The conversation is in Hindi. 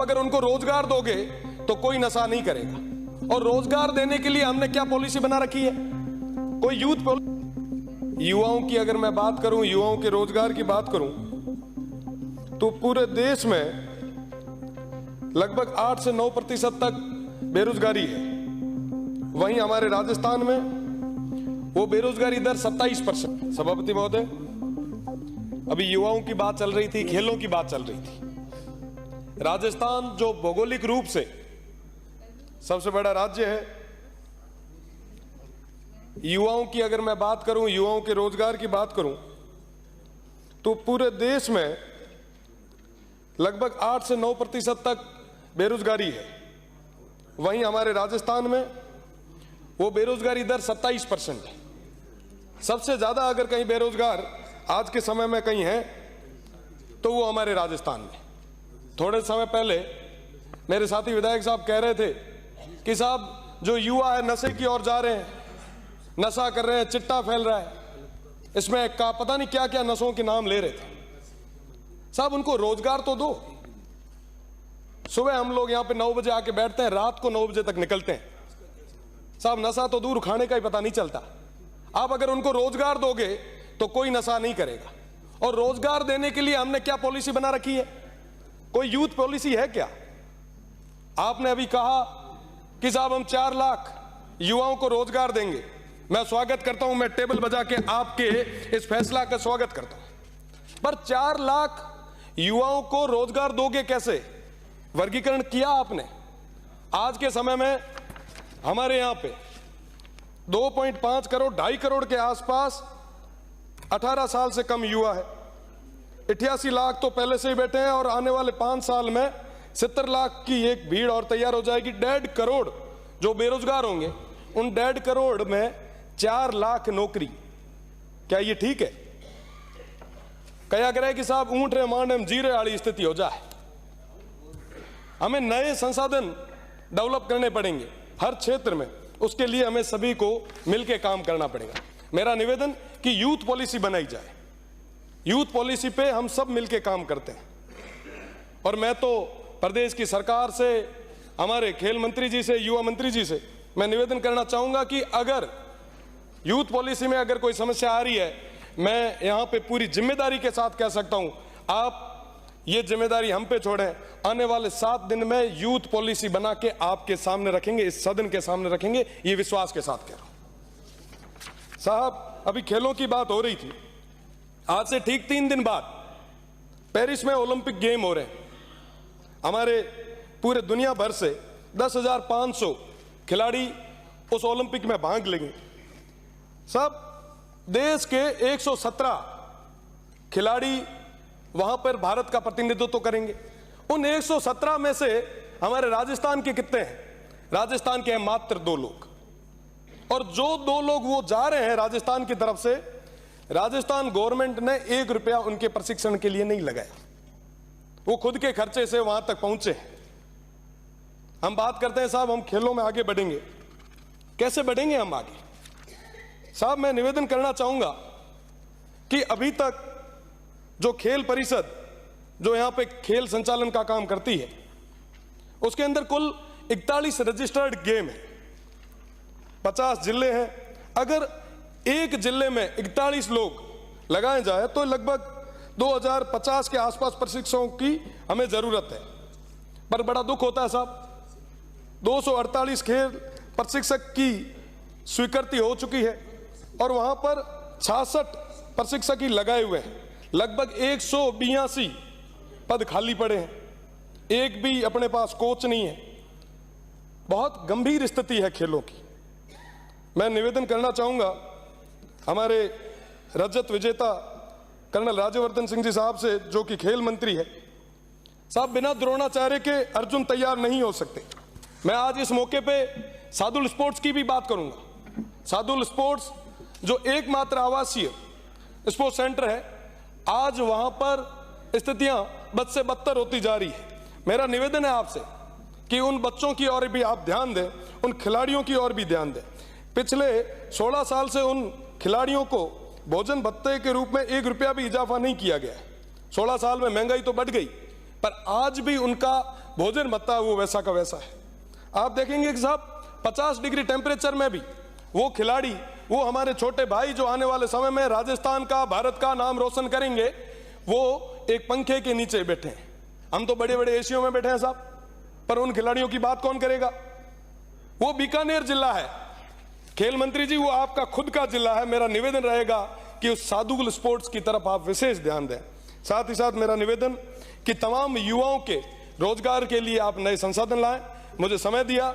अगर उनको रोजगार दोगे तो कोई नशा नहीं करेगा। और रोजगार देने के लिए हमने क्या पॉलिसी बना रखी है? कोई युवाओं की अगर मैं बात करूं, युवाओं के रोजगार की बात करूं, तो पूरे देश में लगभग 8 से 9% तक बेरोजगारी है। वहीं हमारे राजस्थान में वो बेरोजगारी दर 27%। सभापति महोदय, अभी युवाओं की बात चल रही थी, खेलों की बात चल रही थी। राजस्थान जो भौगोलिक रूप से सबसे बड़ा राज्य है, युवाओं की अगर मैं बात करूं, युवाओं के रोजगार की बात करूं, तो पूरे देश में लगभग 8 से 9% तक बेरोजगारी है। वहीं हमारे राजस्थान में वो बेरोजगारी दर 27% है। सबसे ज्यादा अगर कहीं बेरोजगार आज के समय में कहीं है तो वो हमारे राजस्थान में। थोड़े समय पहले मेरे साथी विधायक साहब कह रहे थे कि साहब जो युवा है नशे की ओर जा रहे हैं, नशा कर रहे हैं, चिट्टा फैल रहा है, इसमें का पता नहीं क्या क्या नशों के नाम ले रहे थे। साहब उनको रोजगार तो दो। सुबह हम लोग यहां पे 9 बजे आके बैठते हैं, रात को 9 बजे तक निकलते हैं। साहब नशा तो दूर, खाने का ही पता नहीं चलता। आप अगर उनको रोजगार दोगे तो कोई नशा नहीं करेगा। और रोजगार देने के लिए हमने क्या पॉलिसी बना रखी है? कोई यूथ पॉलिसी है क्या? आपने अभी कहा कि साहब हम 4 लाख युवाओं को रोजगार देंगे। मैं स्वागत करता हूं, मैं टेबल बजा के आपके इस फैसला का स्वागत करता हूं। पर 4 लाख युवाओं को रोजगार दोगे कैसे? वर्गीकरण किया आपने? आज के समय में हमारे यहां पे 2.5 करोड़ 2.5 करोड़ के आसपास 18 साल से कम युवा है। 88 लाख तो पहले से ही बैठे हैं और आने वाले 5 साल में 70 लाख की एक भीड़ और तैयार हो जाएगी। 1.5 करोड़ जो बेरोजगार होंगे, उन 1.5 करोड़ में 4 लाख नौकरी। क्या ये ठीक है? कया करे कि साहब ऊंट रे मांडे जीरे वाली स्थिति हो जाए। हमें नए संसाधन डेवलप करने पड़ेंगे हर क्षेत्र में। उसके लिए हमें सभी को मिलकर काम करना पड़ेगा। मेरा निवेदन कि यूथ पॉलिसी बनाई जाए। यूथ पॉलिसी पे हम सब मिलकर काम करते हैं। और मैं तो प्रदेश की सरकार से, हमारे खेल मंत्री जी से, युवा मंत्री जी से मैं निवेदन करना चाहूंगा कि अगर यूथ पॉलिसी में अगर कोई समस्या आ रही है, मैं यहां पे पूरी जिम्मेदारी के साथ कह सकता हूं, आप ये जिम्मेदारी हम पे छोड़ें। आने वाले 7 दिन में यूथ पॉलिसी बना के आपके सामने रखेंगे, इस सदन के सामने रखेंगे, ये विश्वास के साथ कह रहा हूं। साहब अभी खेलों की बात हो रही थी। आज से ठीक 3 दिन बाद पेरिस में ओलंपिक गेम हो रहे हैं। हमारे पूरे दुनिया भर से 10,500 खिलाड़ी उस ओलंपिक में भाग लेंगे। सब देश के 117 खिलाड़ी वहां पर भारत का प्रतिनिधित्व करेंगे। उन 117 में से हमारे राजस्थान के कितने हैं? राजस्थान के हैं मात्र 2 लोग। और जो 2 लोग वो जा रहे हैं राजस्थान की तरफ से, राजस्थान गवर्नमेंट ने 1 रुपया उनके प्रशिक्षण के लिए नहीं लगाया। वो खुद के खर्चे से वहां तक पहुंचे। हम बात करते हैं साहब हम खेलों में आगे बढ़ेंगे, कैसे बढ़ेंगे हम आगे? साहब मैं निवेदन करना चाहूंगा कि अभी तक जो खेल परिषद जो यहां पे खेल संचालन का काम करती है, उसके अंदर कुल 41 रजिस्टर्ड गेम है। 50 जिले हैं। अगर एक जिले में 41 लोग लगाए जाए तो लगभग 2050 के आसपास प्रशिक्षकों की हमें जरूरत है। पर बड़ा दुख होता है साहब, 248 खेल प्रशिक्षक की स्वीकृति हो चुकी है और वहां पर 66 प्रशिक्षक ही लगाए हुए हैं। लगभग 182 पद खाली पड़े हैं। एक भी अपने पास कोच नहीं है। बहुत गंभीर स्थिति है खेलों की। मैं निवेदन करना चाहूंगा हमारे रजत विजेता कर्नल राज्यवर्धन सिंह जी साहब से, जो कि खेल मंत्री है। साहब बिना द्रोणाचार्य के अर्जुन तैयार नहीं हो सकते। मैं आज इस मौके पे सादुल स्पोर्ट्स की भी बात करूंगा। सादुल स्पोर्ट्स जो एकमात्र आवासीय स्पोर्ट्स सेंटर है, आज वहां पर स्थितियां बद से बदतर होती जा रही है। मेरा निवेदन है आपसे कि उन बच्चों की ओर भी आप ध्यान दें, उन खिलाड़ियों की ओर भी ध्यान दें। पिछले 16 साल से उन खिलाड़ियों को भोजन भत्ते के रूप में 1 रुपया भी इजाफा नहीं किया गया है। 16 साल में महंगाई तो बढ़ गई, पर आज भी उनका भोजन भत्ता वो वैसा का वैसा है। आप देखेंगे कि साहब 50 डिग्री टेम्परेचर में भी वो खिलाड़ी, वो हमारे छोटे भाई जो आने वाले समय में राजस्थान का, भारत का नाम रोशन करेंगे, वो एक पंखे के नीचे बैठे हैं। हम तो बड़े बड़े एशियों में बैठे हैं साहब, पर उन खिलाड़ियों की बात कौन करेगा? वो बीकानेर जिला है। खेल मंत्री जी, वो आपका खुद का जिला है। मेरा निवेदन रहेगा कि उस सादुल स्पोर्ट्स की तरफ आप विशेष ध्यान दें। साथ ही साथ मेरा निवेदन कि तमाम युवाओं के रोजगार के लिए आप नए संसाधन लाएं। मुझे समय दिया।